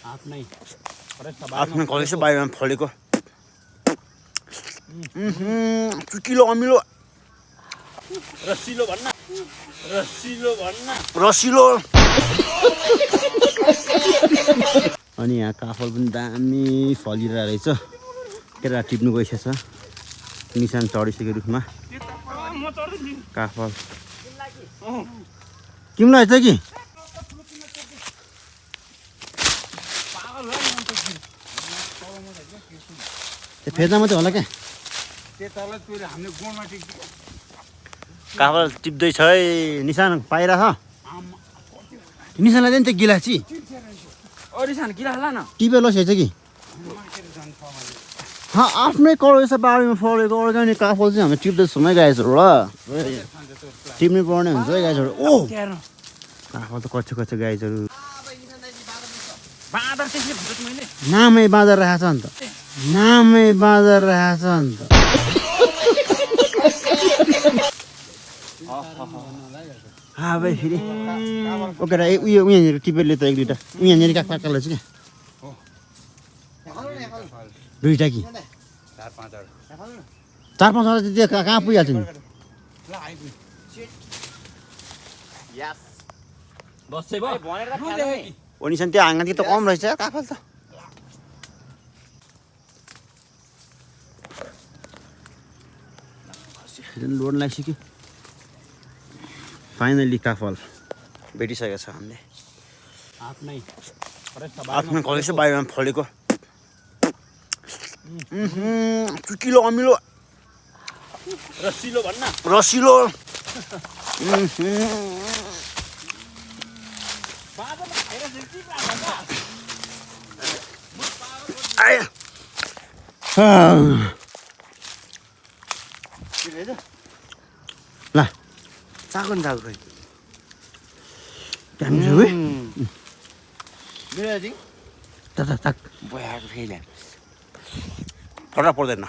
आफ्नै कलेजो बाहिरमा फलेको चुकिलो अमिलो रसिलो अनि यहाँ काफल पनि दामी फलिरहेको रहेछ केरा टिप्नु गइसकेछ निशान चढिसक्यो रुखमा काफल किमलाई छ कि फेर्दा मात्रै होला क्या काफल टिप्दैछ है निशान पाइरहेछ निशानलाई दियो नि त्यो गिलासी टिपेर लसेछ कि आफ्नै कलेज बारीमा फलेको अर्ग्यानिक काफल चाहिँ हामी टिप्दैछौँ है गाइजहरू ल टिप्नु पर्ने हुन्छ है गाइजहरू ओ काफल त कच्चो कच्चो गाइजहरू नामै बाँदर रहेछ नि त नामै बाँदर रहेछ नि त भाइ फेरि ओके उयो उहाँनिर टिपेरले त एक दुईवटा उहाँनिर काकालाई चाहिँ क्या दुईवटा कि 4-5 त्यो कहाँ पुगिहाल्छ नि ओ निशान त्यो हाँगा त कम रहेछ काफल त लोड लाग्छ फाइनली काफल भेटिसकेको छ हामीले आफ्नै कलेजो बाहिरमा फलेको चुकिलो अमिलो रसिलो ल चाकन चाक खै पर्दैन